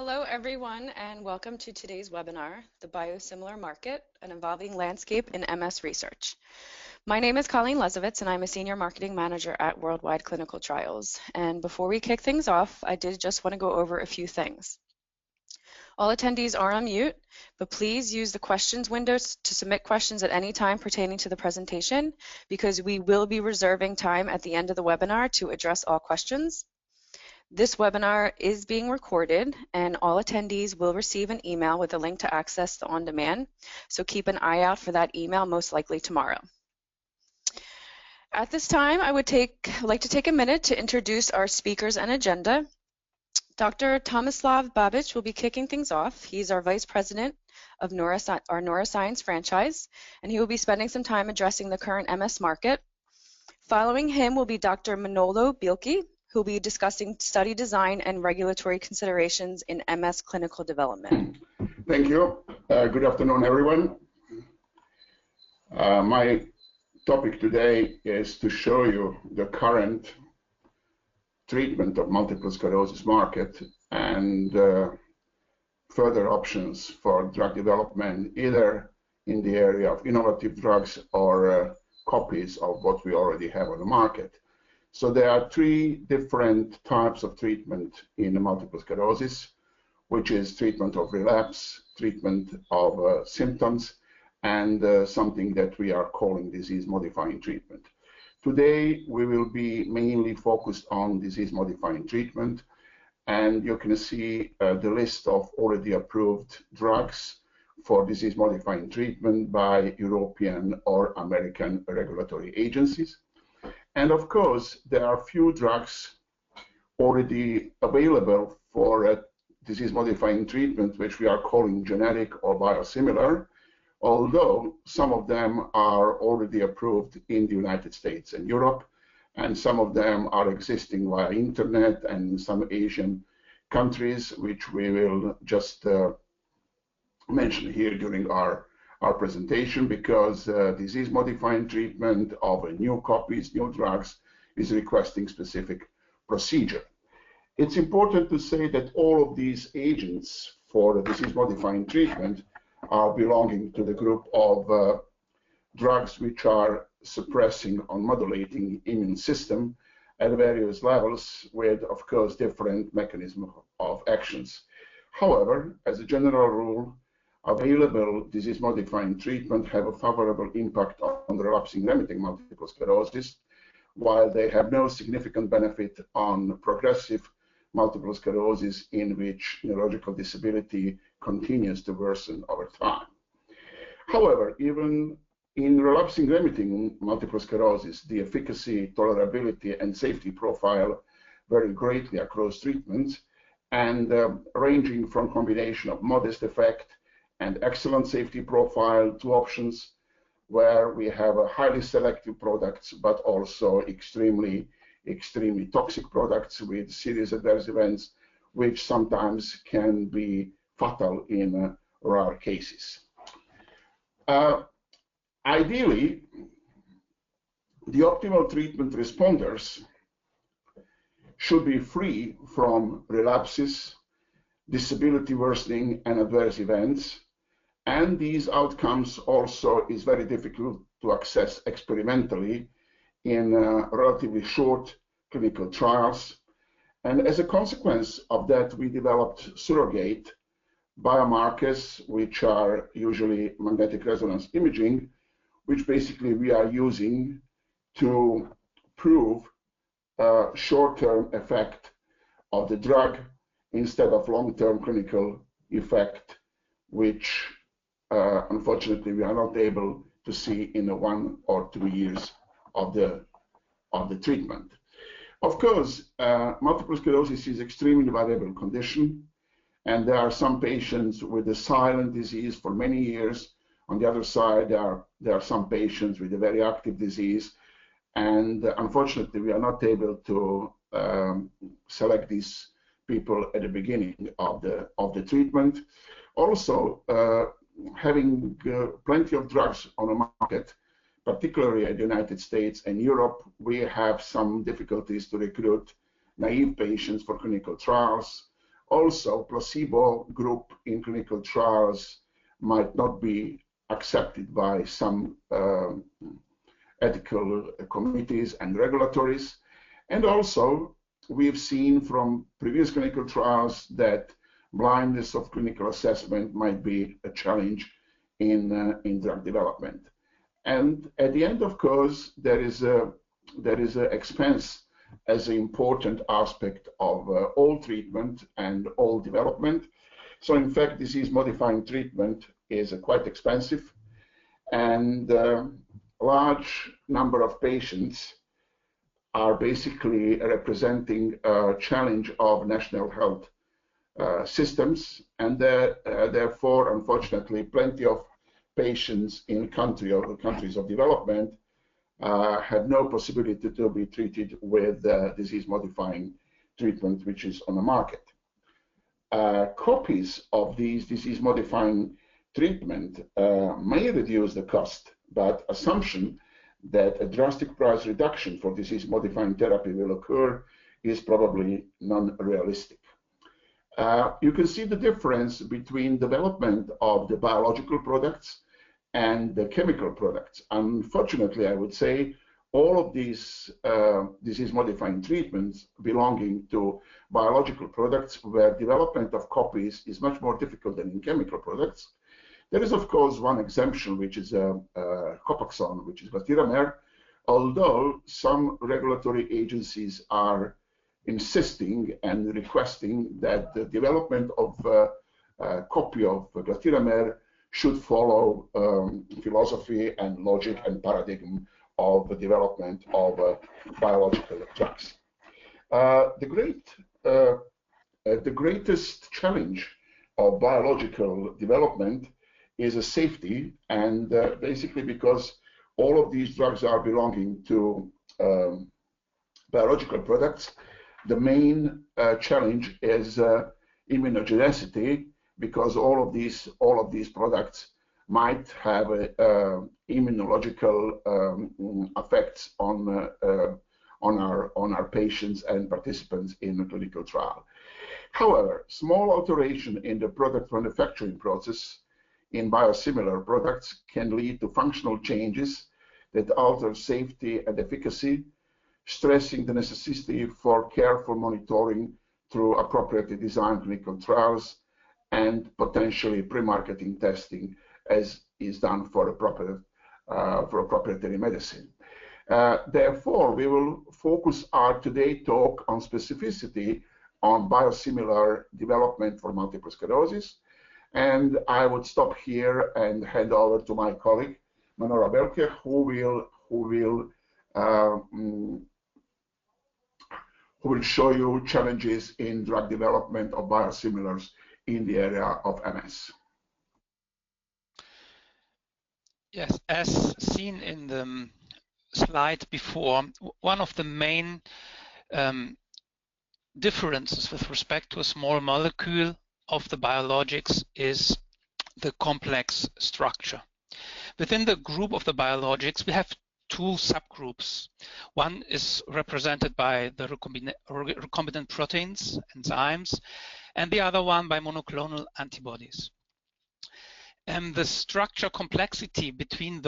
Hello everyone and welcome to today's webinar, The Biosimilar Market, an Evolving Landscape in MS Research. My name is Colleen Lesovitz and I'm a Senior Marketing Manager at Worldwide Clinical Trials. And before we kick things off, I did just want to go over a few things. All attendees are on mute, but please use the questions windows to submit questions at any time pertaining to the presentation because we will be reserving time at the end of the webinar to address all questions. This webinar is being recorded and all attendees will receive an email with a link to access the on-demand, so keep an eye out for that email most likely tomorrow. At this time, I would like to take a minute to introduce our speakers and agenda. Dr. Tomislav Babic will be kicking things off. He's our Vice President of our Neuroscience franchise, and he will be spending some time addressing the current MS market. Following him will be Dr. Manolo Bielki, who will be discussing study design and regulatory considerations in MS clinical development. Thank you. Good afternoon, everyone. My topic today is to show you the current treatment of multiple sclerosis market and further options for drug development, either in the area of innovative drugs or copies of what we already have on the market. So there are three different types of treatment in multiple sclerosis, which is treatment of relapse, treatment of symptoms, and something that we are calling disease-modifying treatment. Today, we will be mainly focused on disease-modifying treatment, and you can see the list of already approved drugs for disease-modifying treatment by European or American regulatory agencies. And of course, there are few drugs already available for disease-modifying treatment, which we are calling generic or biosimilar, although some of them are already approved in the United States and Europe, and some of them are existing via internet and some Asian countries, which we will just mention here during our presentation, because disease-modifying treatment of new copies, new drugs, is requesting specific procedure. It's important to say that all of these agents for the disease-modifying treatment are belonging to the group of drugs which are suppressing or modulating immune system at various levels with, of course, different mechanisms of actions. However, as a general rule, available disease-modifying treatment have a favorable impact on the relapsing-remitting multiple sclerosis, while they have no significant benefit on progressive multiple sclerosis, in which neurological disability continues to worsen over time. However, even in relapsing-remitting multiple sclerosis, the efficacy, tolerability, and safety profile vary greatly across treatments, and ranging from combination of modest effect and excellent safety profile to options where we have a highly selective products, but also extremely toxic products with serious adverse events, which sometimes can be fatal in rare cases. Ideally, the optimal treatment responders should be free from relapses, disability worsening, and adverse events. And these outcomes also is very difficult to access experimentally in relatively short clinical trials. And as a consequence of that, we developed surrogate biomarkers, which are usually magnetic resonance imaging, which basically we are using to prove a short-term effect of the drug instead of long-term clinical effect, which unfortunately we are not able to see in the 1 or 2 years of the treatment. Of course, multiple sclerosis is extremely variable condition, and there are some patients with a silent disease for many years. On the other side, there are some patients with a very active disease, and unfortunately we are not able to select these people at the beginning of the treatment. Also, having plenty of drugs on the market, particularly in the United States and Europe, we have some difficulties to recruit naive patients for clinical trials, Also, placebo group in clinical trials might not be accepted by some ethical committees and regulatories. And also, we've seen from previous clinical trials that blindness of clinical assessment might be a challenge in drug development. And at the end, of course, there is a expense as an important aspect of all treatment and all development. So in fact, disease-modifying treatment is quite expensive, and a large number of patients are basically representing a challenge of national health systems, and therefore, unfortunately, plenty of patients in countries of development had no possibility to be treated with disease-modifying treatment which is on the market. Copies of these disease-modifying treatment may reduce the cost, but assumption that a drastic price reduction for disease-modifying therapy will occur is probably non-realistic. You can see the difference between development of the biological products and the chemical products. Unfortunately, I would say all of these disease-modifying treatments belonging to biological products where development of copies is much more difficult than in chemical products. There is, of course, one exemption, which is Copaxone, which is glatiramer, although some regulatory agencies are insisting and requesting that the development of a copy of glatiramer should follow philosophy and logic and paradigm of the development of biological drugs. The greatest challenge of biological development is a safety, and basically because all of these drugs are belonging to biological products, the main challenge is immunogenicity, because all of these products might have immunological effects on our patients and participants in the clinical trial. However, small alteration in the product manufacturing process in biosimilar products can lead to functional changes that alter safety and efficacy, stressing the necessity for careful monitoring through appropriately designed clinical trials and potentially pre-marketing testing, as is done for proprietary medicine. Therefore, we will focus our today's talk on specificity on biosimilar development for multiple sclerosis. And I would stop here and hand over to my colleague, Manora Belke, who will show you challenges in drug development of biosimilars in the area of MS. Yes, as seen in the slide before, one of the main differences with respect to a small molecule of the biologics is the complex structure. Within the group of the biologics, we have two subgroups. One is represented by the recombinant proteins, enzymes, and the other one by monoclonal antibodies. And the structure complexity between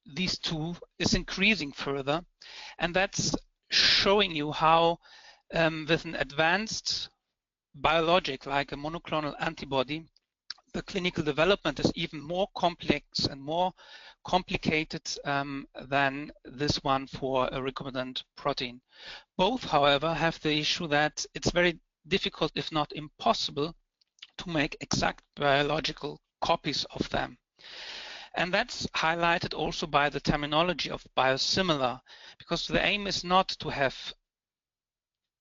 these two is increasing further, and that's showing you how with an advanced biologic like a monoclonal antibody, the clinical development is even more complex and more complicated than this one for a recombinant protein. Both, however, have the issue that it's very difficult, if not impossible, to make exact biological copies of them. And that's highlighted also by the terminology of biosimilar, because the aim is not to have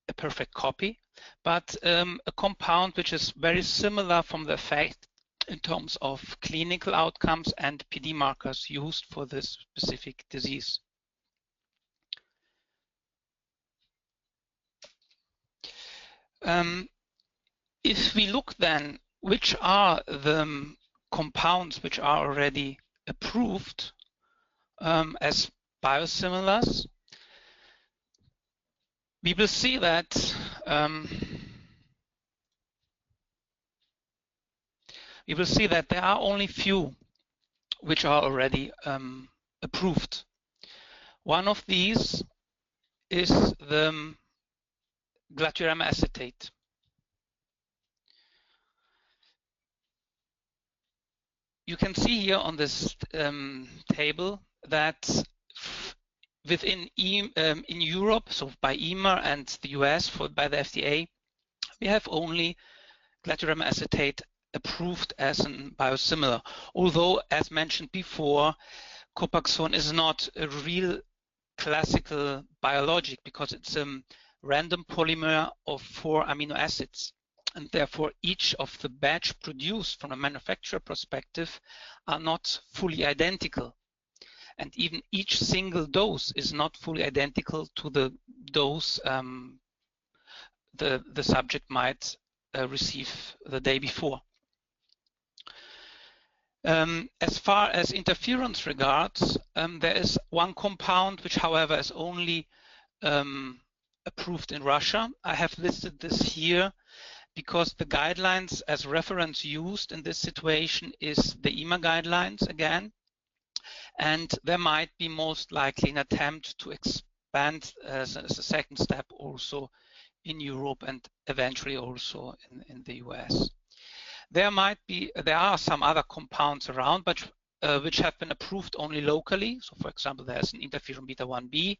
a perfect copy, but a compound which is very similar from the effect in terms of clinical outcomes and PD markers used for this specific disease. If we look then, which are the compounds which are already approved as biosimilars, we will see that you will see that there are only few which are already approved. One of these is the glatiramer acetate. You can see here on this table that within in Europe, so by EMA and the US by the FDA, we have only glatiramer acetate approved as a biosimilar. Although, as mentioned before, Copaxone is not a real classical biologic because it's a random polymer of 4 amino acids. And therefore, each of the batch produced from a manufacturer perspective are not fully identical. And even each single dose is not fully identical to the dose the subject might receive the day before. As far as interference regards, there is one compound which, however, is only approved in Russia. I have listed this here because the guidelines as reference used in this situation is the EMA guidelines again, and there might be most likely an attempt to expand as a second step also in Europe and eventually also in the US. There are some other compounds around, but which have been approved only locally. So, for example, there's an interferon beta 1b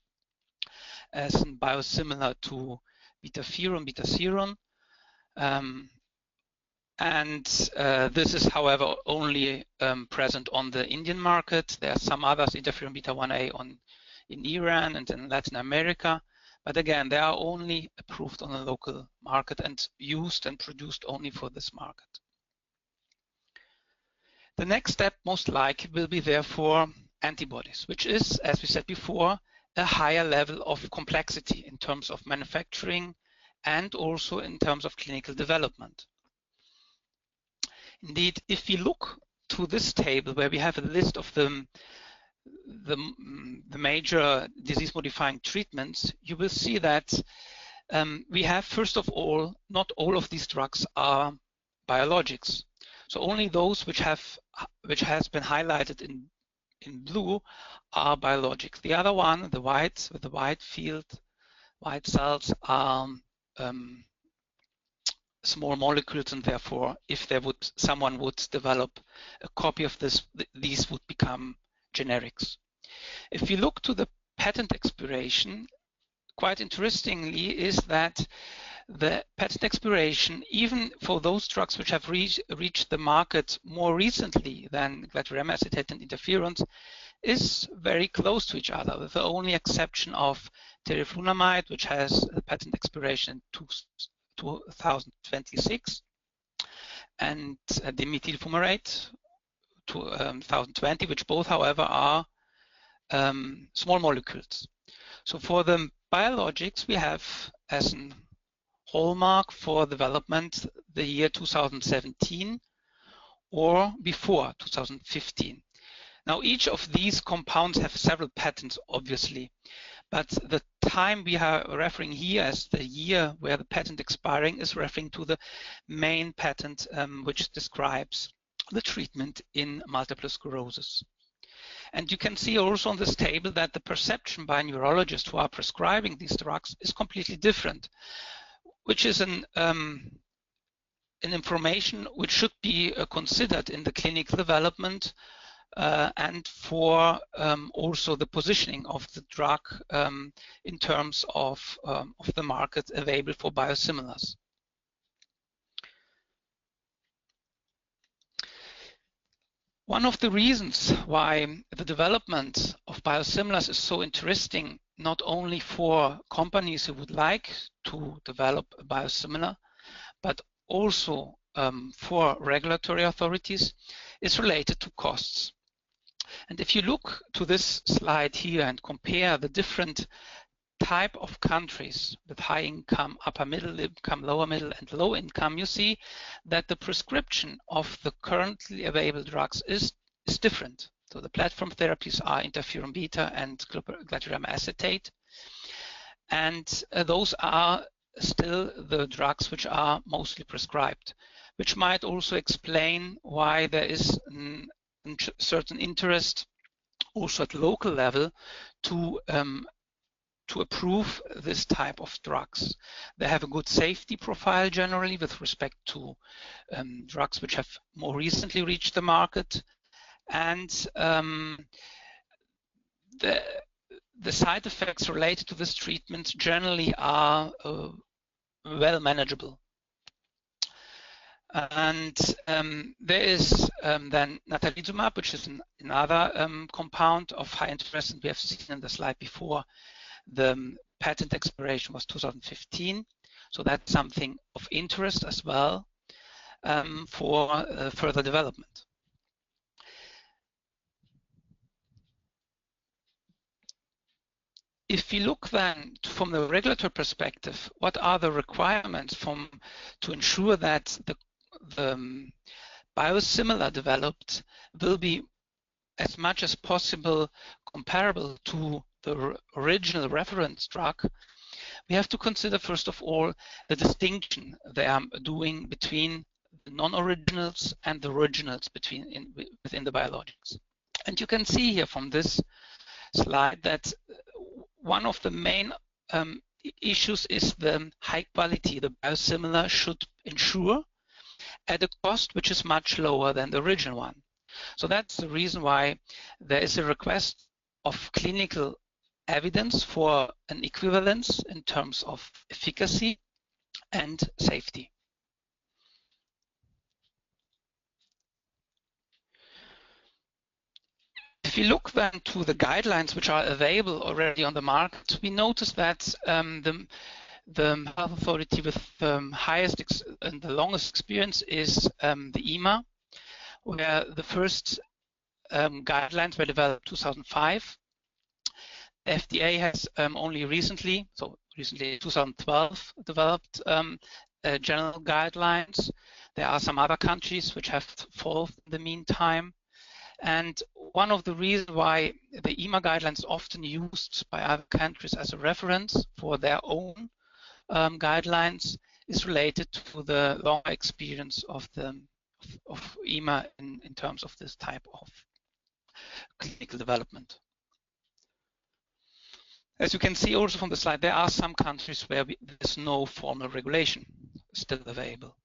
as a biosimilar to betaseron. And this is, however, only present on the Indian market. There are some others, interferon beta 1a in Iran and in Latin America. But again, they are only approved on a local market and used and produced only for this market. The next step most likely will be therefore antibodies, which is, as we said before, a higher level of complexity in terms of manufacturing and also in terms of clinical development. Indeed, if we look to this table where we have a list of the major disease-modifying treatments, you will see that we have, first of all, not all of these drugs are biologics. So only those which has been highlighted in blue are biologics. The other one, the white with the white field, white cells, are small molecules, and therefore, if someone would develop a copy of this, these would become generics. If you look to the patent expiration, quite interestingly is that the patent expiration, even for those drugs which have reached the market more recently than glatiramer acetate and interferons, is very close to each other, with the only exception of teriflunomide, which has a patent expiration in 2026, and dimethyl fumarate 2020, which both, however, are small molecules. So for the biologics, we have as a hallmark for development the year 2017 or before 2015. Now, each of these compounds have several patents, obviously, but the time we are referring here as the year where the patent expiring is referring to the main patent which describes the treatment in multiple sclerosis. And you can see also on this table that the perception by neurologists who are prescribing these drugs is completely different, which is an information which should be considered in the clinical development and for also the positioning of the drug in terms of the market available for biosimilars. One of the reasons why the development of biosimilars is so interesting, not only for companies who would like to develop a biosimilar, but also for regulatory authorities, is related to costs. And if you look to this slide here and compare the different type of countries with high income, upper middle income, lower middle, and low income, you see that the prescription of the currently available drugs is different. So the platform therapies are interferon beta and glatiramer acetate, and those are still the drugs which are mostly prescribed. which might also explain why there is a certain interest also at local level to approve this type of drugs. They have a good safety profile generally with respect to drugs which have more recently reached the market, and the side effects related to this treatment generally are well manageable. And there is then natalizumab, which is another compound of high interest, and we have seen in the slide before the patent expiration was 2015. So that's something of interest as well for further development. If you look then from the regulatory perspective, what are the requirements to ensure that the biosimilar developed will be as much as possible comparable to the original reference drug? We have to consider first of all the distinction they are doing between the non-originals and the originals within the biologics. And you can see here from this slide that one of the main issues is the high quality the biosimilar should ensure at a cost which is much lower than the original one. So that's the reason why there is a request of clinical evidence for an equivalence in terms of efficacy and safety. If you look then to the guidelines which are available already on the market, we notice that the health authority with the highest and the longest experience is the EMA, where the first guidelines were developed in 2005. The FDA has only recently, so recently 2012, developed general guidelines. There are some other countries which have followed in the meantime. And one of the reasons why the EMA guidelines are often used by other countries as a reference for their own guidelines is related to the long experience of EMA in terms of this type of clinical development. As you can see also from the slide, there are some countries where there's no formal regulation still available.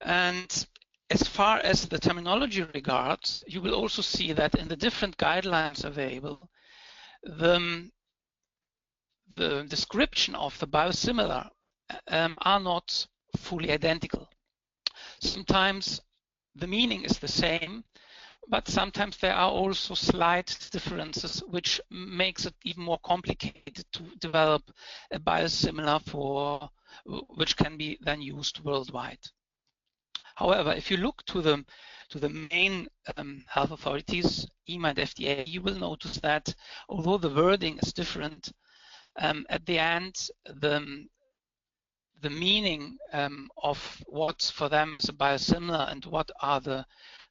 And as far as the terminology regards, you will also see that in the different guidelines available, the description of the biosimilar are not fully identical. Sometimes the meaning is the same, but sometimes there are also slight differences which makes it even more complicated to develop a biosimilar which can be then used worldwide. However, if you look to the main health authorities, EMA and FDA, you will notice that although the wording is different, at the end, the meaning of what for them is a biosimilar and what are the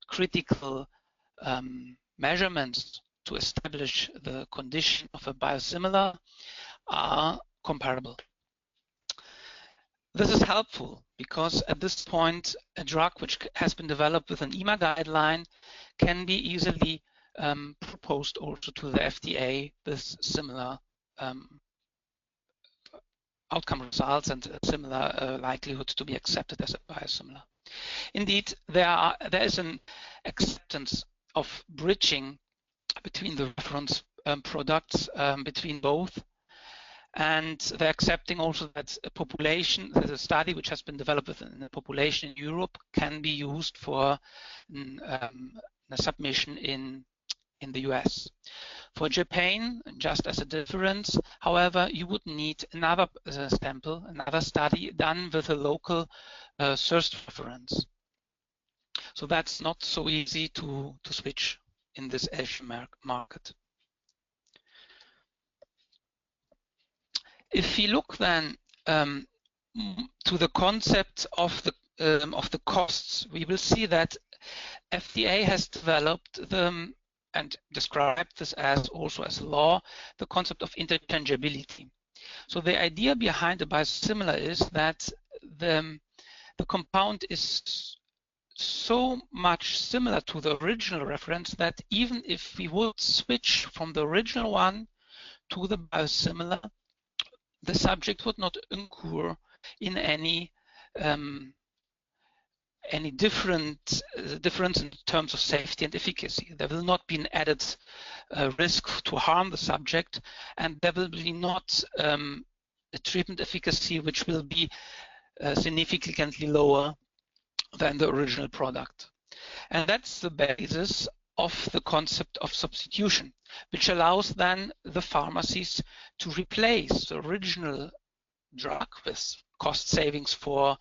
critical measurements to establish the condition of a biosimilar are comparable. This is helpful because at this point, a drug which has been developed with an EMA guideline can be easily proposed also to the FDA with similar outcome results and similar likelihood to be accepted as a biosimilar. Indeed, there is an acceptance of bridging between the reference products between both. And they're accepting also that a population, there's a study which has been developed within a population in Europe can be used for a submission in the US. For Japan, just as a difference, however, you would need another sample, another study done with a local source reference. So that's not so easy to switch in this Asian market. If you look then to the concept of the costs, we will see that FDA has developed and described this as also as law, the concept of interchangeability. So the idea behind the biosimilar is that the compound is so much similar to the original reference that even if we would switch from the original one to the biosimilar, the subject would not incur in any difference in terms of safety and efficacy. There will not be an added risk to harm the subject, and there will be not a treatment efficacy which will be significantly lower than the original product. And that's the basis of the concept of substitution, which allows then the pharmacies to replace the original drug with cost savings for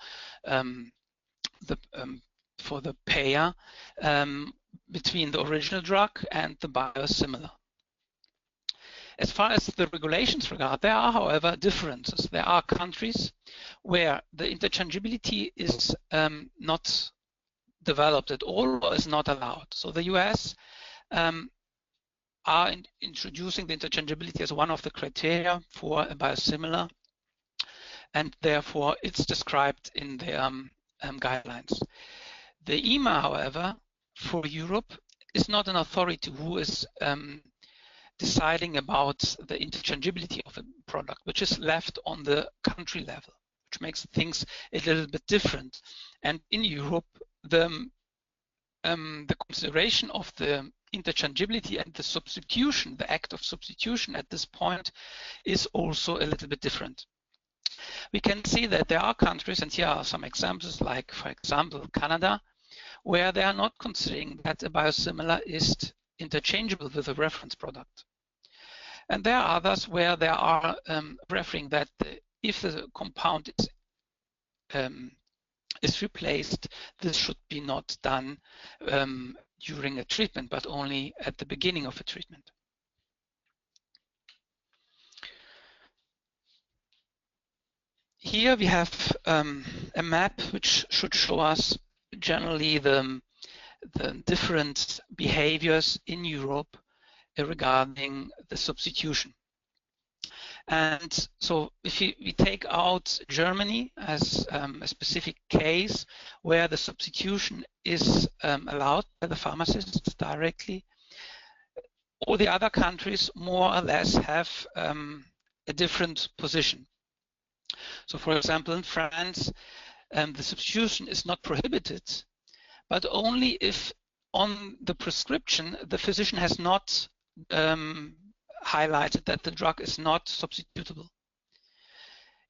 the payer between the original drug and the biosimilar. As far as the regulations regard, there are, however, differences. There are countries where the interchangeability is not developed at all or is not allowed. So the US are introducing the interchangeability as one of the criteria for a biosimilar, and therefore it's described in their guidelines. The EMA, however, for Europe is not an authority who is deciding about the interchangeability of a product, which is left on the country level, which makes things a little bit different. And in Europe, the consideration of the interchangeability and the substitution, the act of substitution at this point, is also a little bit different. We can see that there are countries, and here are some examples, like, for example, Canada, where they are not considering that a biosimilar is interchangeable with a reference product. And there are others where they are referring that if the compound is replaced, this should be not done during a treatment, but only at the beginning of a treatment. Here we have a map which should show us generally the different behaviors in Europe regarding the substitution. And so if we take out Germany as a specific case where the substitution is allowed by the pharmacists directly, all the other countries more or less have a different position. So for example, in France, the substitution is not prohibited, but only if on the prescription the physician has not highlighted that the drug is not substitutable.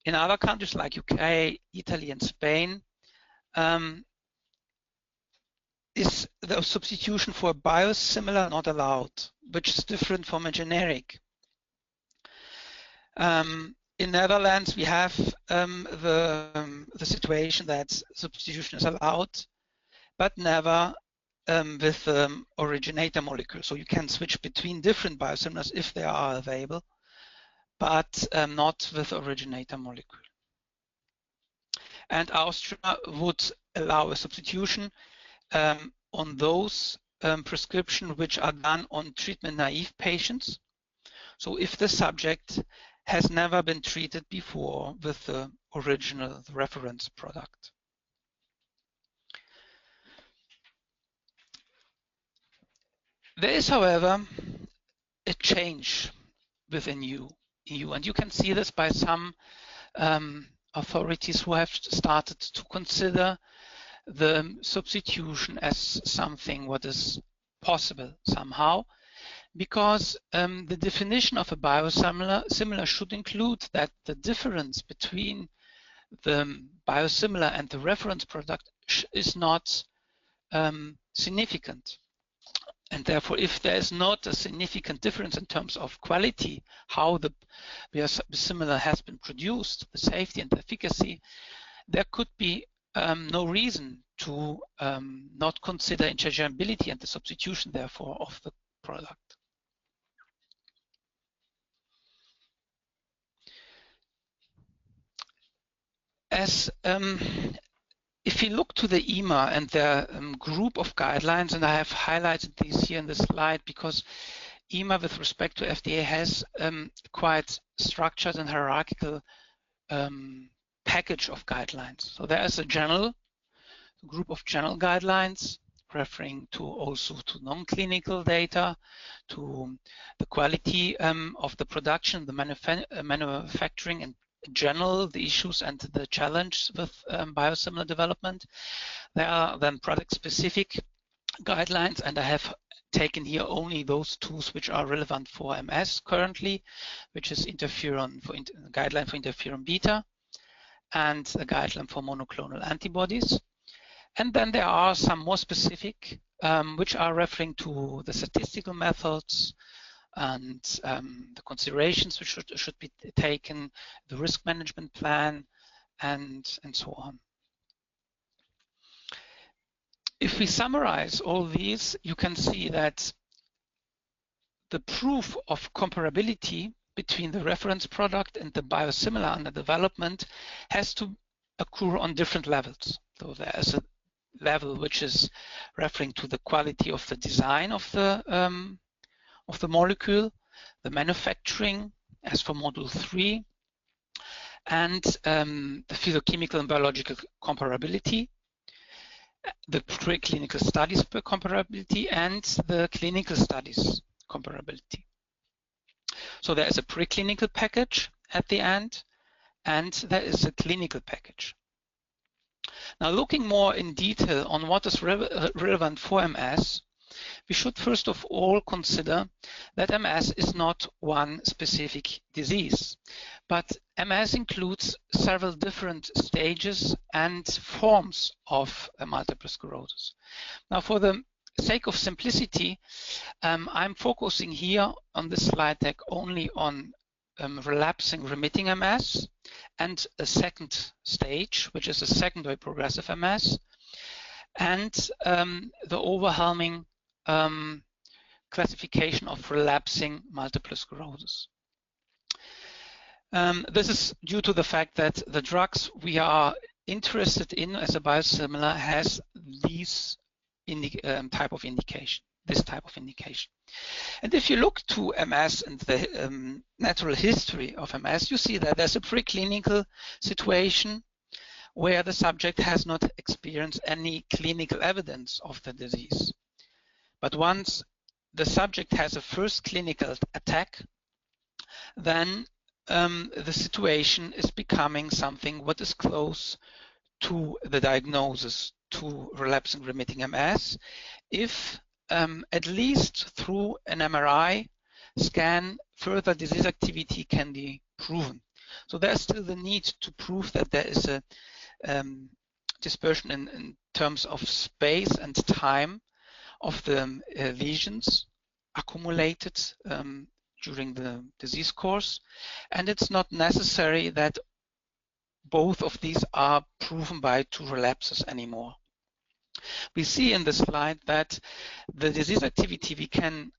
In other countries like UK, Italy, and Spain, is the substitution for a biosimilar not allowed, which is different from a generic. In Netherlands, we have the situation that substitution is allowed, but never with the originator molecule. So you can switch between different biosimilars if they are available, but not with the originator molecule. And Austria would allow a substitution on those prescriptions which are done on treatment-naive patients. So if the subject has never been treated before with the original reference product. There is, however, a change within EU, and you can see this by some authorities who have started to consider the substitution as something what is possible somehow, because the definition of a biosimilar should include that the difference between the biosimilar and the reference product is not significant. And therefore, if there is not a significant difference in terms of quality, how the biosimilar has been produced, the safety and the efficacy, there could be no reason to not consider interchangeability and the substitution, therefore, of the product. As if you look to the EMA and their group of guidelines, and I have highlighted these here in the slide because EMA with respect to FDA has quite structured and hierarchical package of guidelines. So there is a group of general guidelines referring to also to non-clinical data, to the quality of the production, the manufacturing, and in general the issues and the challenge with biosimilar development. There are then product-specific guidelines, and I have taken here only those tools which are relevant for MS currently, which is guideline for interferon beta and a guideline for monoclonal antibodies. And then there are some more specific, which are referring to the statistical methods and the considerations which should be taken, the risk management plan, and so on. If we summarize all these, you can see that the proof of comparability between the reference product and the biosimilar under development has to occur on different levels. So there is a level which is referring to the quality of the design of the molecule, the manufacturing, as for module 3, and the physiochemical and biological comparability, the preclinical studies comparability, and the clinical studies comparability. So there is a preclinical package at the end, and there is a clinical package. Now, looking more in detail on what is relevant for MS, we should first of all consider that MS is not one specific disease, but MS includes several different stages and forms of multiple sclerosis. Now, for the sake of simplicity, I'm focusing here on this slide deck only on relapsing-remitting MS and a second stage, which is a secondary progressive MS, and the overwhelming classification of relapsing multiple sclerosis. This is due to the fact that the drugs we are interested in as a biosimilar has this type of indication. And if you look to MS and the natural history of MS, you see that there's a preclinical situation where the subject has not experienced any clinical evidence of the disease. But once the subject has a first clinical attack, then the situation is becoming something what is close to the diagnosis to relapsing-remitting MS, if at least through an MRI scan, further disease activity can be proven. So there's still the need to prove that there is a dispersion in terms of space and time of the lesions accumulated during the disease course. And it's not necessary that both of these are proven by 2 relapses anymore. We see in the slide that the disease activity we can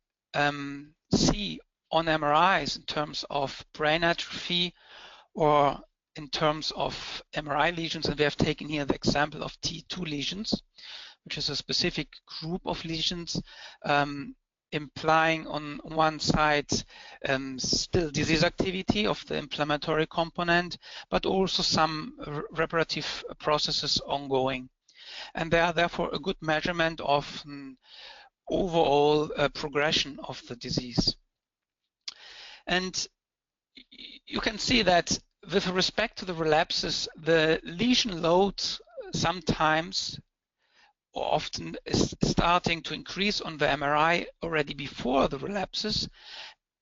see on MRIs in terms of brain atrophy or in terms of MRI lesions, and we have taken here the example of T2 lesions, which is a specific group of lesions implying on one side still disease activity of the inflammatory component, but also some reparative processes ongoing. And they are therefore a good measurement of overall progression of the disease. And you can see that with respect to the relapses, the lesion load sometimes or often is starting to increase on the MRI already before the relapses,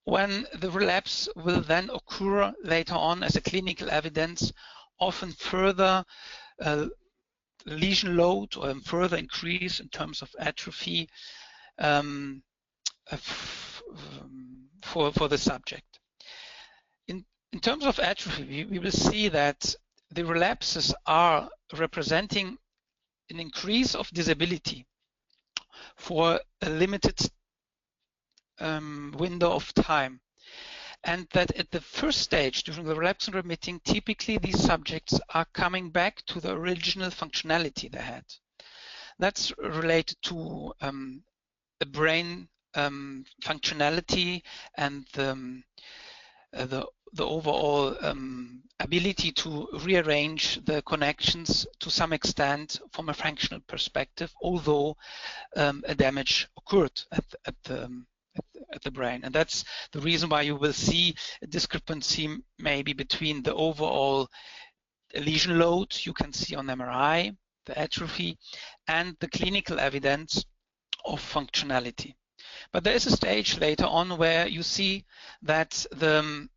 when the relapse will then occur later on as a clinical evidence, often further lesion load or further increase in terms of atrophy for the subject. In terms of atrophy, we will see that the relapses are representing an increase of disability for a limited window of time. And that at the first stage, during the relapsing remitting, typically these subjects are coming back to the original functionality they had. That's related to a brain functionality and the overall ability to rearrange the connections to some extent from a functional perspective, although a damage occurred at the brain. And that's the reason why you will see a discrepancy maybe between the overall lesion load you can see on MRI, the atrophy, and the clinical evidence of functionality. But there is a stage later on where you see that the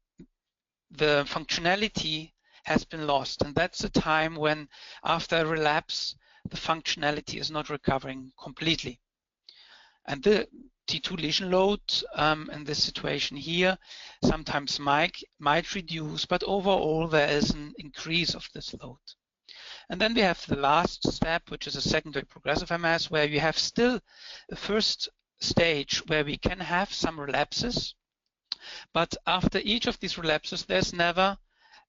functionality has been lost, and that's a time when, after a relapse, the functionality is not recovering completely. And the T2 lesion load in this situation here sometimes might reduce, but overall there is an increase of this load. And then we have the last step, which is a secondary progressive MS, where you have still a first stage where we can have some relapses, but after each of these relapses, there's never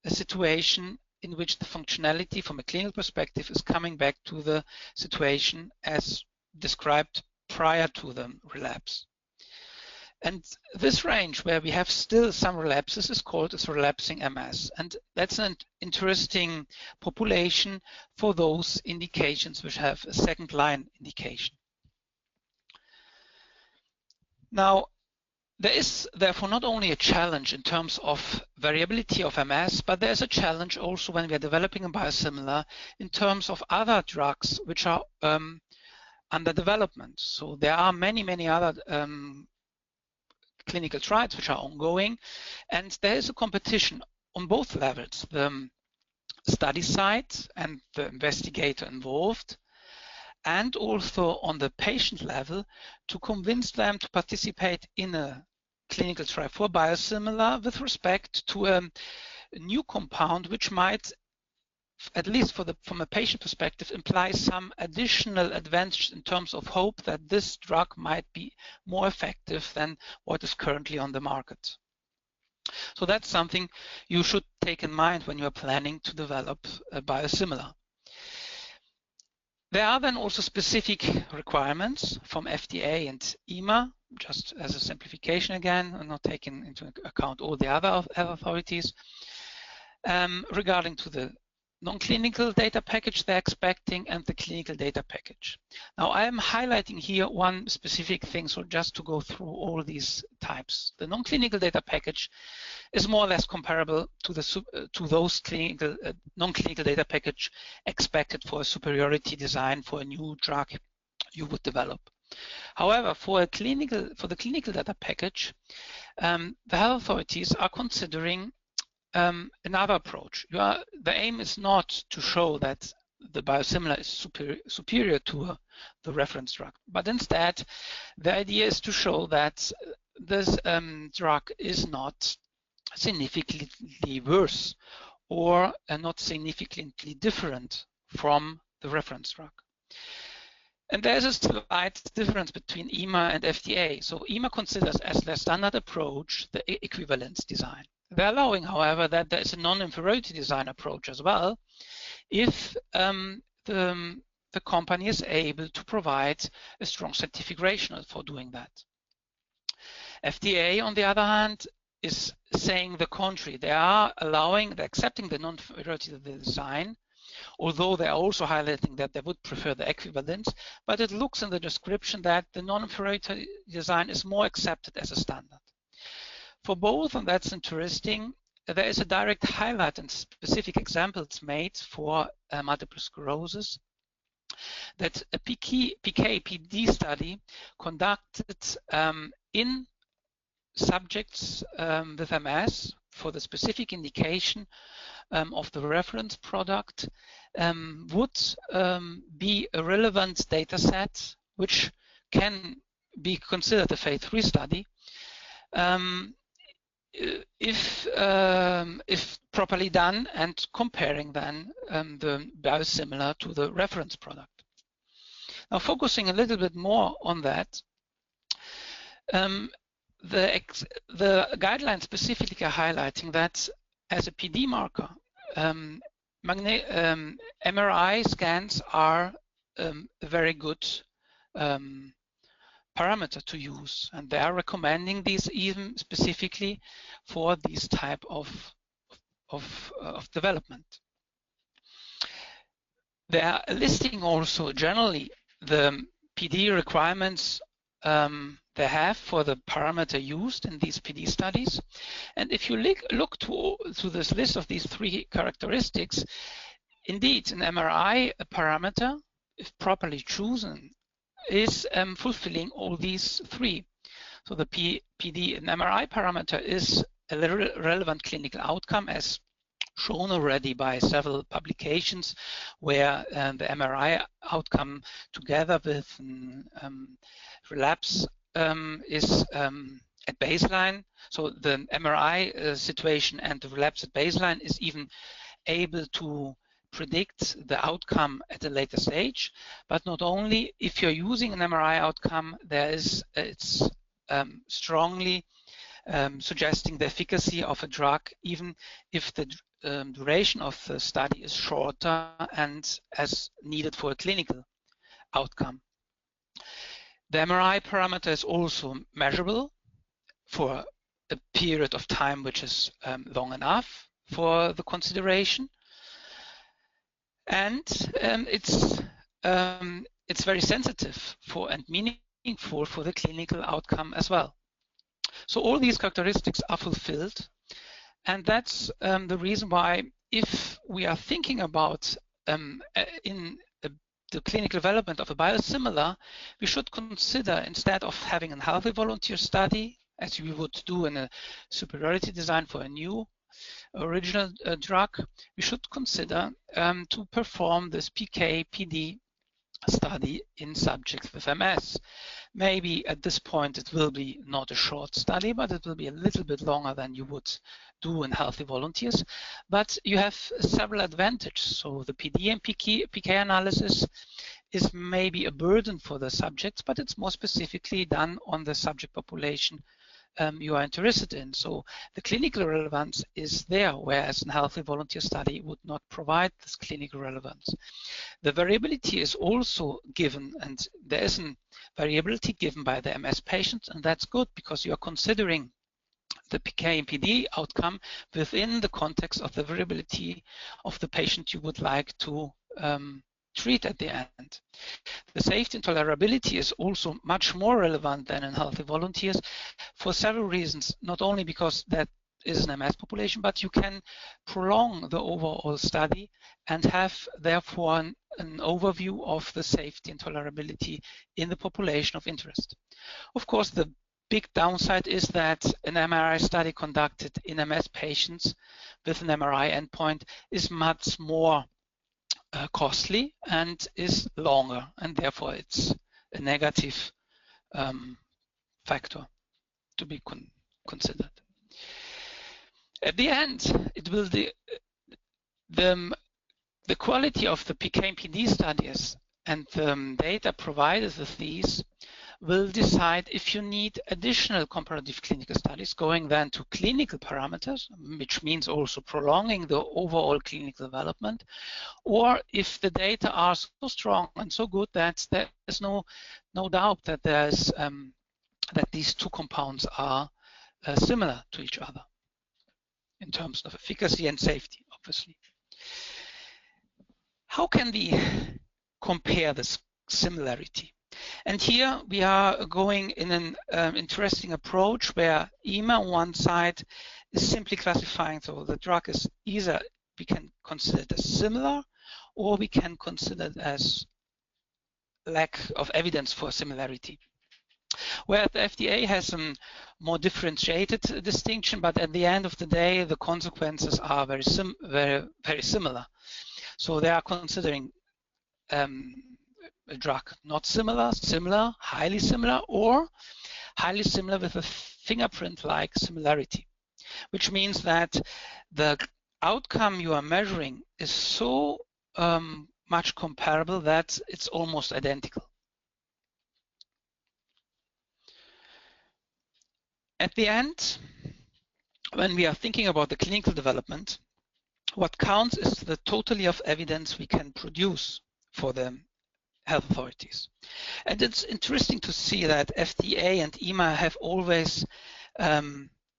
a situation in which the functionality from a clinical perspective is coming back to the situation as described prior to the relapse. And this range where we have still some relapses is called as relapsing MS. And that's an interesting population for those indications which have a second line indication. Now, there is therefore not only a challenge in terms of variability of MS, but there's a challenge also when we are developing a biosimilar in terms of other drugs which are under development. So there are many other clinical trials which are ongoing, and there is a competition on both levels, the study site and the investigator involved, and also on the patient level to convince them to participate in a clinical trial for biosimilar with respect to a new compound which might, at least from a patient perspective, imply some additional advantage in terms of hope that this drug might be more effective than what is currently on the market. So that's something you should take in mind when you are planning to develop a biosimilar. There are then also specific requirements from FDA and EMA, just as a simplification again, and not taking into account all the other authorities, regarding to the non-clinical data package they're expecting and the clinical data package. Now I am highlighting here one specific thing, so just to go through all these types. The non-clinical data package is more or less comparable to those clinical non-clinical data package expected for a superiority design for a new drug you would develop. However, for the clinical data package, the health authorities are considering another approach. The aim is not to show that the biosimilar is superior to the reference drug, but instead the idea is to show that this drug is not significantly worse or not significantly different from the reference drug. And there's a slight difference between EMA and FDA. So EMA considers as their standard approach the equivalence design. They're allowing, however, that there is a non-inferiority design approach as well if the company is able to provide a strong scientific rationale for doing that. FDA, on the other hand, is saying the contrary. They are accepting the non-inferiority design, although they are also highlighting that they would prefer the equivalence, but it looks in the description that the non-inferiority design is more accepted as a standard. For both, and that's interesting, there is a direct highlight and specific examples made for multiple sclerosis, that a PK/PD study conducted in subjects with MS for the specific indication of the reference product would be a relevant data set which can be considered a phase 3 study if properly done and comparing then the biosimilar to the reference product. Now, focusing a little bit more on that, the guidelines specifically are highlighting that as a PD marker, MRI scans are a very good parameter to use, and they are recommending these even specifically for these type of development. They are listing also generally the PD requirements they have for the parameter used in these PD studies. And if you look to this list of these three characteristics, indeed, an MRI parameter, if properly chosen, is fulfilling all these three. So the PD and MRI parameter is a relevant clinical outcome, as shown already by several publications, where the MRI outcome together with relapse is at baseline. So the MRI situation and the relapse at baseline is even able to predict the outcome at a later stage. But not only, if you're using an MRI outcome, it's strongly suggesting the efficacy of a drug, even if the duration of the study is shorter and as needed for a clinical outcome. The MRI parameter is also measurable for a period of time which is long enough for the consideration, and it's very sensitive for and meaningful for the clinical outcome as well. So all these characteristics are fulfilled, and that's the reason why, if we are thinking about in the clinical development of a biosimilar, we should consider, instead of having a healthy volunteer study, as we would do in a superiority design for a new original drug, we should consider to perform this PK/PD study in subjects with MS. Maybe at this point it will be not a short study, but it will be a little bit longer than you would do in healthy volunteers. But you have several advantages. So the PD and PK analysis is maybe a burden for the subjects, but it's more specifically done on the subject population you are interested in. So the clinical relevance is there, whereas a healthy volunteer study would not provide this clinical relevance. The variability is also given, and there is a variability given by the MS patients, and that's good because you are considering the PK and PD outcome within the context of the variability of the patient you would like to treat at the end. The safety and tolerability is also much more relevant than in healthy volunteers for several reasons, not only because that is an MS population, but you can prolong the overall study and have therefore an overview of the safety and tolerability in the population of interest. Of course, the big downside is that an MRI study conducted in MS patients with an MRI endpoint is much more costly and is longer, and therefore it's a negative factor to be considered. At the end, it will the quality of the PK and PD studies and the data provided with these will decide if you need additional comparative clinical studies, going then to clinical parameters, which means also prolonging the overall clinical development, or if the data are so strong and so good that there is no doubt that there's that these two compounds are similar to each other in terms of efficacy and safety, obviously. How can we compare this similarity? And here we are going in an interesting approach where EMA on one side is simply classifying, so the drug is either we can consider it as similar, or we can consider it as lack of evidence for similarity. Where the FDA has a more differentiated distinction, but at the end of the day, the consequences are very similar. So they are considering a drug not similar, similar, highly similar, or highly similar with a fingerprint-like similarity, which means that the outcome you are measuring is so much comparable that it's almost identical. At the end, when we are thinking about the clinical development, what counts is the totality of evidence we can produce for the health authorities. And it's interesting to see that FDA and EMA have always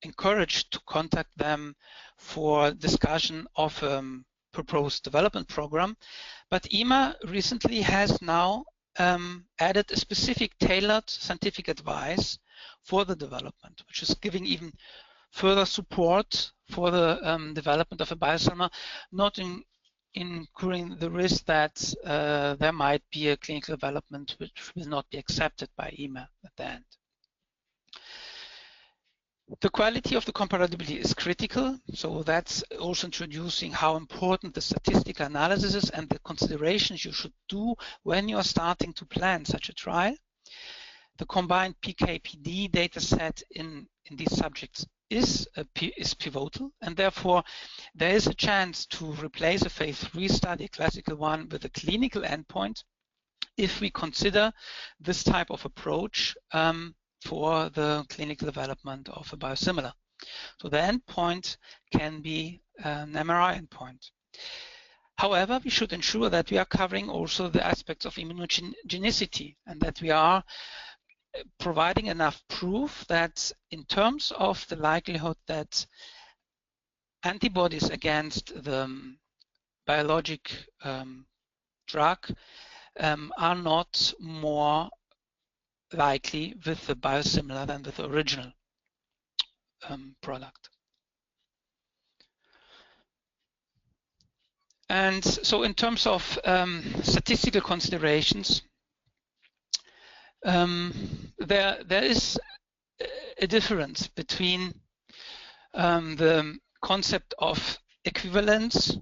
encouraged to contact them for discussion of proposed development program. But EMA recently has now added a specific tailored scientific advice for the development, which is giving even further support for the development of a biosimilar, not incurring the risk that there might be a clinical development which will not be accepted by EMA at the end. The quality of the comparability is critical, so that's also introducing how important the statistical analysis is and the considerations you should do when you are starting to plan such a trial. The combined PK/PD data set in these subjects is pivotal, and therefore there is a chance to replace a phase 3 study, a classical one, with a clinical endpoint if we consider this type of approach for the clinical development of a biosimilar. So the endpoint can be an MRI endpoint. However, we should ensure that we are covering also the aspects of immunogenicity and that we are providing enough proof that in terms of the likelihood that antibodies against the biologic drug are not more likely with the biosimilar than with the original product. And so in terms of statistical considerations, there is a difference between the concept of equivalence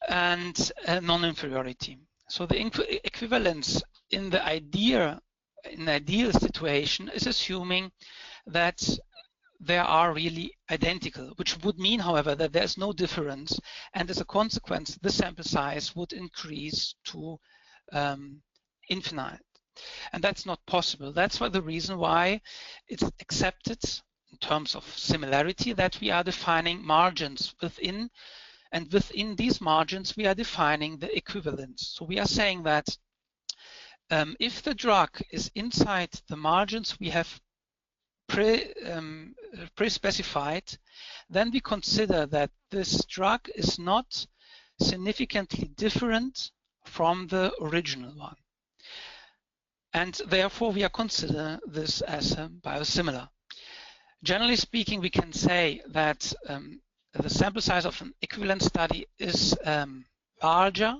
and non-inferiority. So the equivalence in the ideal situation is assuming that they are really identical, which would mean, however, that there's no difference, and as a consequence, the sample size would increase to infinite. And that's not possible. That's why the reason why it's accepted in terms of similarity that we are defining margins within, and within these margins we are defining the equivalence. So we are saying that if the drug is inside the margins we have pre-specified, then we consider that this drug is not significantly different from the original one. And therefore, we are considering this as a biosimilar. Generally speaking, we can say that the sample size of an equivalent study is larger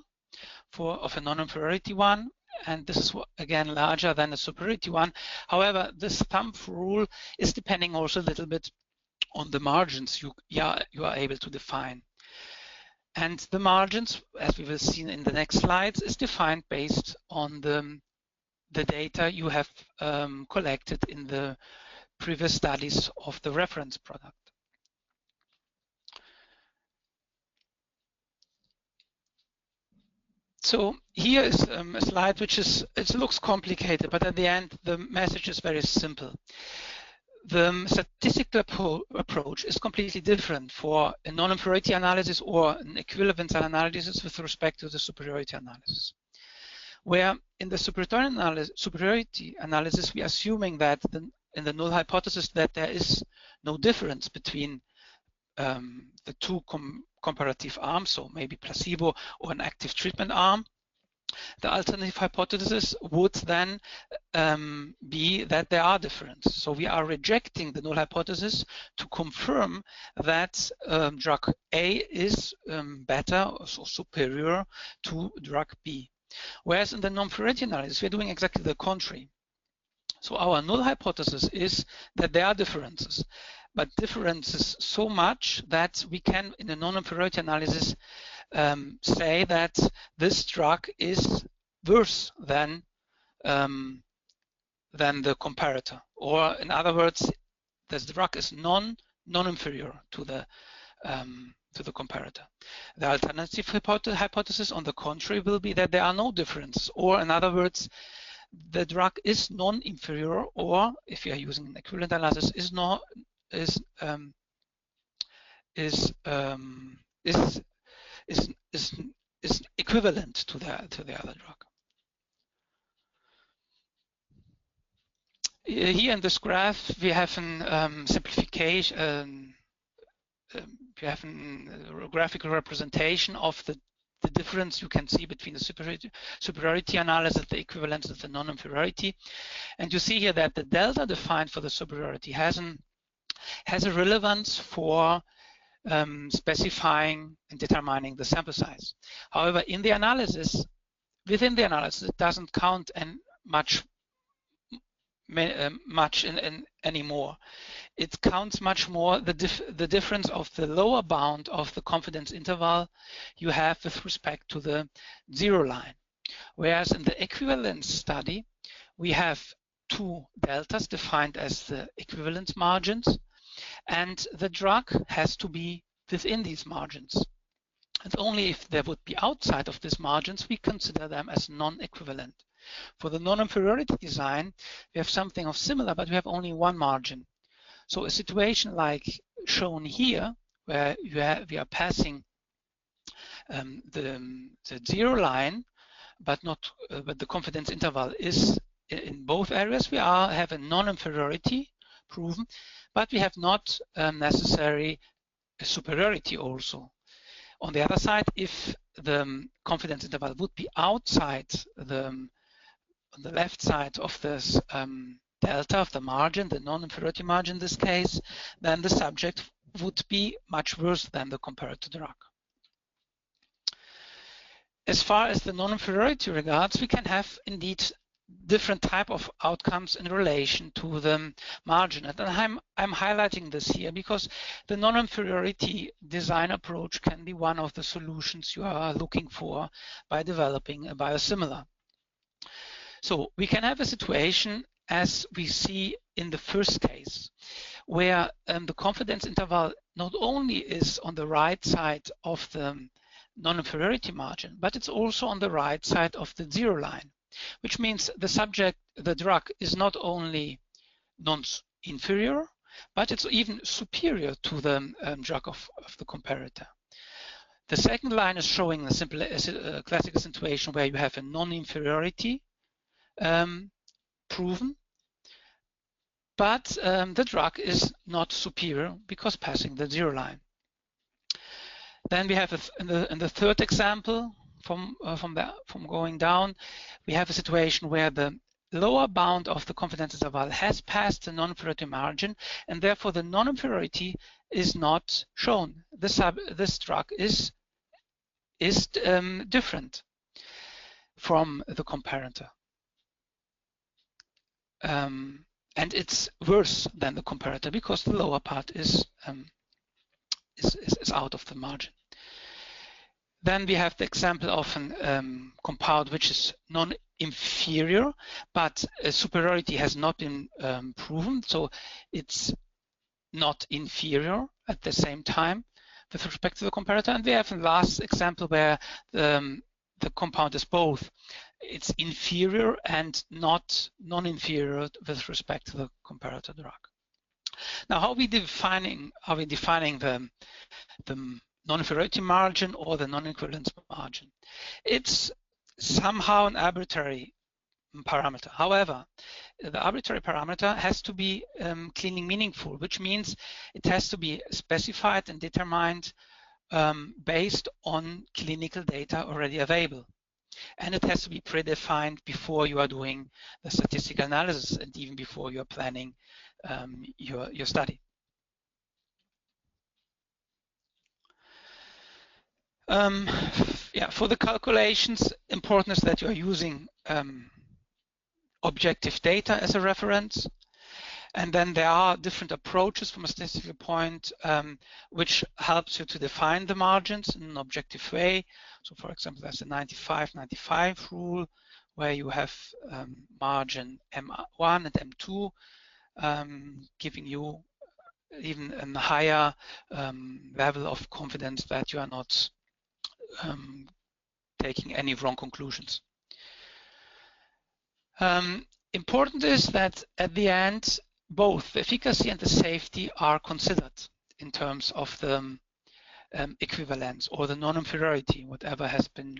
of a non-inferiority one, and this is again larger than a superiority one. However, this thumb rule is depending also a little bit on the margins you are able to define. And the margins, as we will see in the next slides, is defined based on the data you have collected in the previous studies of the reference product. So here is a slide which it looks complicated, but at the end the message is very simple. The statistical approach is completely different for a non-inferiority analysis or an equivalence analysis with respect to the superiority analysis. Where in the superiority analysis we are assuming that in the null hypothesis that there is no difference between the two comparative arms, so maybe placebo or an active treatment arm. The alternative hypothesis would then be that there are differences. So we are rejecting the null hypothesis to confirm that drug A is better, so superior to drug B. Whereas in the non-inferiority analysis, we're doing exactly the contrary. So our null hypothesis is that there are differences, but differences so much that we can, in a non-inferiority analysis, say that this drug is worse than the comparator, or in other words, this drug is non-inferior to the comparator. The alternative hypothesis, on the contrary, will be that there are no differences, or in other words, the drug is non-inferior, or if you are using an equivalent analysis, is equivalent to the other drug. Here in this graph, we have a simplification. We have a graphical representation of the difference you can see between the superiority analysis, the equivalence, and the non-inferiority. And you see here that the delta defined for the superiority has a relevance for specifying and determining the sample size. However, in the analysis, within the analysis, it doesn't count much anymore. It counts much more the difference of the lower bound of the confidence interval you have with respect to the zero line. Whereas in the equivalence study, we have two deltas defined as the equivalence margins, and the drug has to be within these margins. And only if they would be outside of these margins, we consider them as non-equivalent. For the non-inferiority design, we have something of similar, but we have only one margin. So a situation like shown here, where we are passing the zero line, but the confidence interval is in both areas. We have a non-inferiority proven, but we have not necessary superiority also. On the other side, if the confidence interval would be outside on the left side of this delta of the margin, the non-inferiority margin in this case, then the subject would be much worse than the comparator drug. As far as the non-inferiority regards, we can have indeed different type of outcomes in relation to the margin. And I'm highlighting this here because the non-inferiority design approach can be one of the solutions you are looking for by developing a biosimilar. So we can have a situation as we see in the first case, where the confidence interval not only is on the right side of the non-inferiority margin, but it's also on the right side of the zero line, which means the drug is not only non-inferior, but it's even superior to the drug of the comparator. The second line is showing a classical situation where you have a non-inferiority proven, but the drug is not superior because passing the zero line. Then we have in the third example, from going down, we have a situation where the lower bound of the confidence interval has passed the non-inferiority margin, and therefore the non-inferiority is not shown. This drug is different from the comparator. And it's worse than the comparator because the lower part is out of the margin. Then we have the example of a compound which is non-inferior, but superiority has not been proven, so it's not inferior at the same time with respect to the comparator. And we have a last example where the compound is both. It's inferior and not non-inferior with respect to the comparator drug. Now, how are we defining the non-inferiority margin or the non-equivalence margin? It's somehow an arbitrary parameter. However, the arbitrary parameter has to be cleanly meaningful, which means it has to be specified and determined based on clinical data already available. And it has to be predefined before you are doing the statistical analysis and even before you are planning your study. For the calculations, important is that you are using objective data as a reference. And then there are different approaches from a statistical point which helps you to define the margins in an objective way. So for example, there's a 95-95 rule where you have margin M1 and M2 giving you even a higher level of confidence that you are not taking any wrong conclusions. Important is that at the end, both the efficacy and the safety are considered in terms of the equivalence or the non-inferiority, whatever has been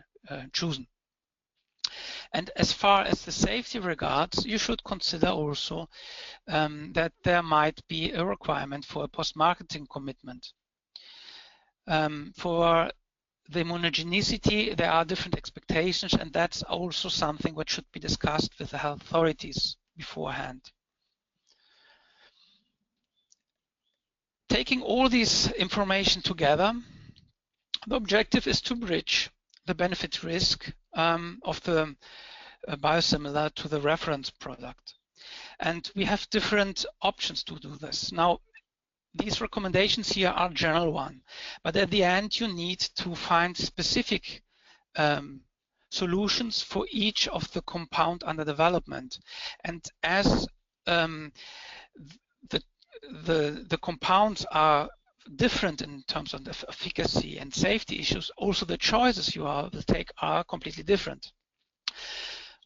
chosen. And as far as the safety regards, you should consider also that there might be a requirement for a post-marketing commitment. For the immunogenicity, there are different expectations, and that's also something which should be discussed with the health authorities beforehand. Taking all this information together, the objective is to bridge the benefit risk of the biosimilar to the reference product. And we have different options to do this. Now, these recommendations here are general one, but at the end you need to find specific solutions for each of the compound under development. And as the compounds are different in terms of the efficacy and safety issues, also the choices you will take are completely different.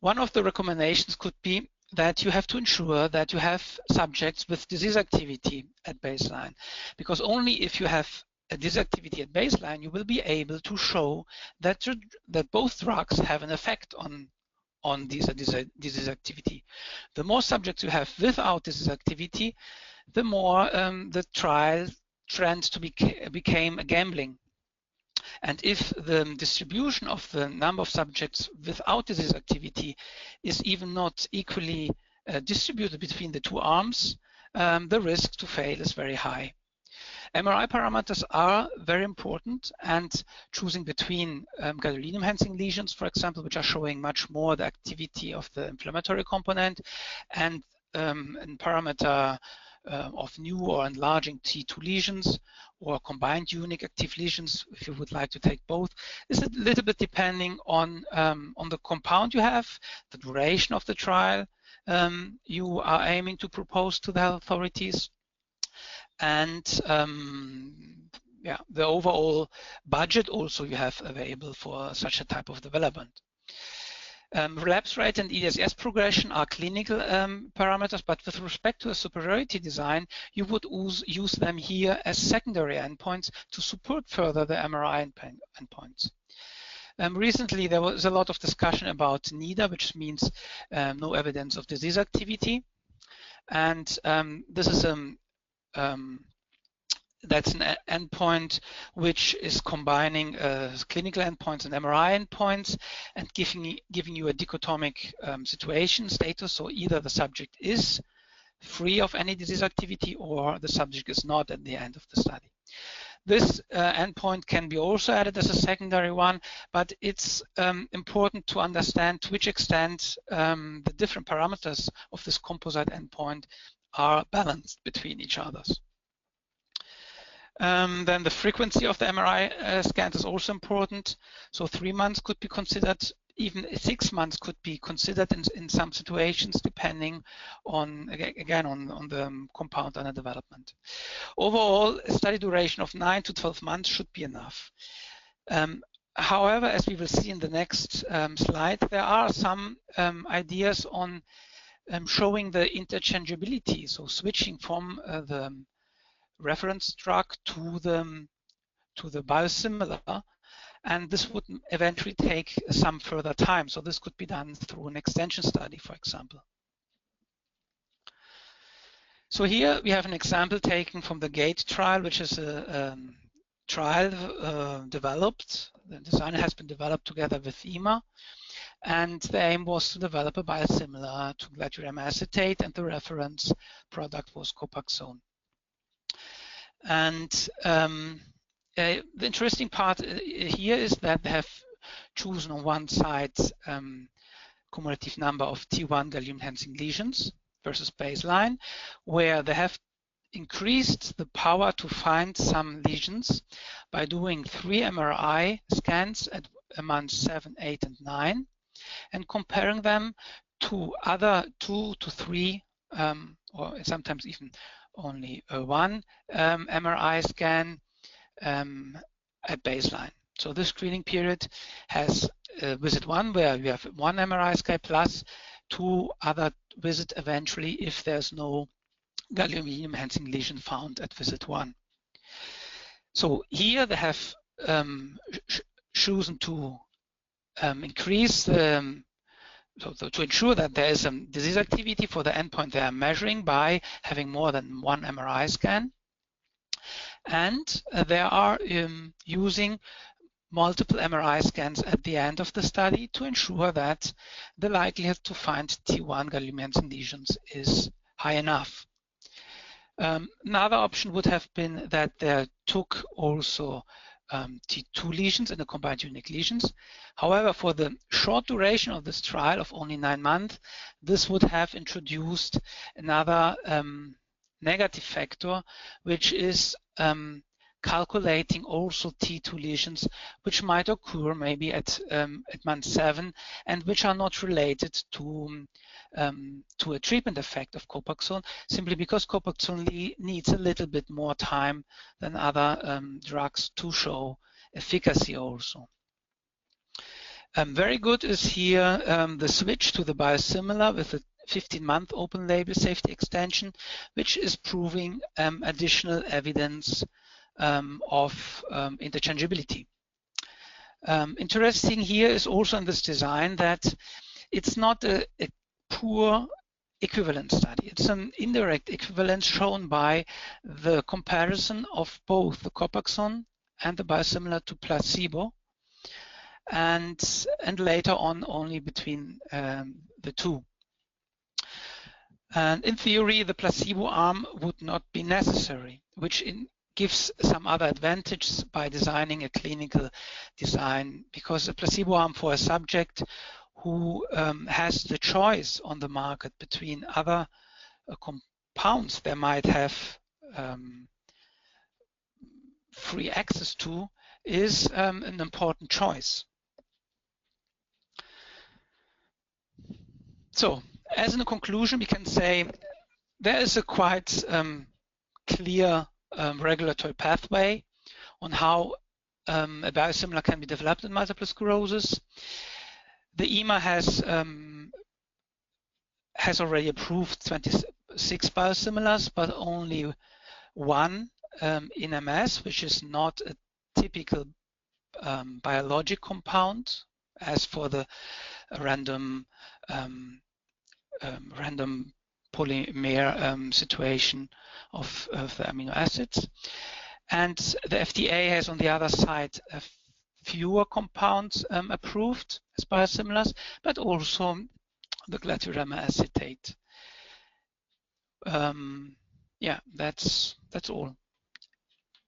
One of the recommendations could be that you have to ensure that you have subjects with disease activity at baseline, because only if you have a disease activity at baseline, you will be able to show that both drugs have an effect on disease activity. The more subjects you have without disease activity, the more the trial trends to became a gambling. And if the distribution of the number of subjects without disease activity is even not equally distributed between the two arms, the risk to fail is very high. MRI parameters are very important, and choosing between gadolinium-enhancing lesions, for example, which are showing much more the activity of the inflammatory component, and parameter of new or enlarging T2 lesions, or combined unique active lesions, if you would like to take both, is a little bit depending on the compound you have, the duration of the trial you are aiming to propose to the health authorities, and the overall budget also you have available for such a type of development. Relapse rate and EDSS progression are clinical parameters, but with respect to a superiority design, you would use them here as secondary endpoints to support further the MRI endpoints. Recently, there was a lot of discussion about NEDA, which means no evidence of disease activity, and this is that's an endpoint which is combining clinical endpoints and MRI endpoints and giving you a dichotomic situation status. So either the subject is free of any disease activity or the subject is not at the end of the study. This endpoint can be also added as a secondary one, but it's important to understand to which extent the different parameters of this composite endpoint are balanced between each others. Then the frequency of the MRI scans is also important. So 3 months could be considered, even 6 months could be considered in some situations, depending on, again, on the compound under development. Overall, a study duration of 9 to 12 months should be enough. However, as we will see in the next slide, there are some ideas on showing the interchangeability, so switching from the reference drug to the biosimilar, and this would eventually take some further time. So this could be done through an extension study, for example. So here we have an example taken from the GATE trial, which is a trial developed. The design has been developed together with EMA, and the aim was to develop a biosimilar to glatiramer acetate, and the reference product was Copaxone. And the interesting part here is that they have chosen on one side cumulative number of T1 gadolinium-enhancing lesions versus baseline, where they have increased the power to find some lesions by doing 3 MRI scans at months 7, 8, and 9, and comparing them to other 2 to 3, or sometimes even only one MRI scan at baseline. So this screening period has visit 1, where you have 1 MRI scan plus 2 other visits eventually if there's no gadolinium-enhancing lesion found at visit 1. So here they have chosen to increase the so to ensure that there is some disease activity for the endpoint they are measuring by having more than one MRI scan. And they are using multiple MRI scans at the end of the study to ensure that the likelihood to find T1 gadolinium lesions is high enough. Another option would have been that they took also T2 lesions and the combined unique lesions. However, for the short duration of this trial of only 9 months, this would have introduced another negative factor, which is calculating also T2 lesions, which might occur maybe at month 7 and which are not related to a treatment effect of Copaxone, simply because Copaxone needs a little bit more time than other drugs to show efficacy also. Very good is here the switch to the biosimilar with a 15-month open label safety extension, which is proving additional evidence of interchangeability. Interesting here is also in this design that it's not a pure equivalence study. It's an indirect equivalence shown by the comparison of both the Copaxone and the biosimilar to placebo, and later on only between the two. And in theory, the placebo arm would not be necessary, which gives some other advantages by designing a clinical design, because a placebo arm for a subject who has the choice on the market between other compounds they might have free access to is an important choice. So, as in a conclusion, we can say there is a quite clear regulatory pathway on how a biosimilar can be developed in multiple sclerosis. The EMA has already approved 26 biosimilars, but only one in MS, which is not a typical biologic compound, as for the random polymer situation of the amino acids. And the FDA has, on the other side, fewer compounds approved as biosimilars, but also the glatiramer acetate. Yeah, that's all.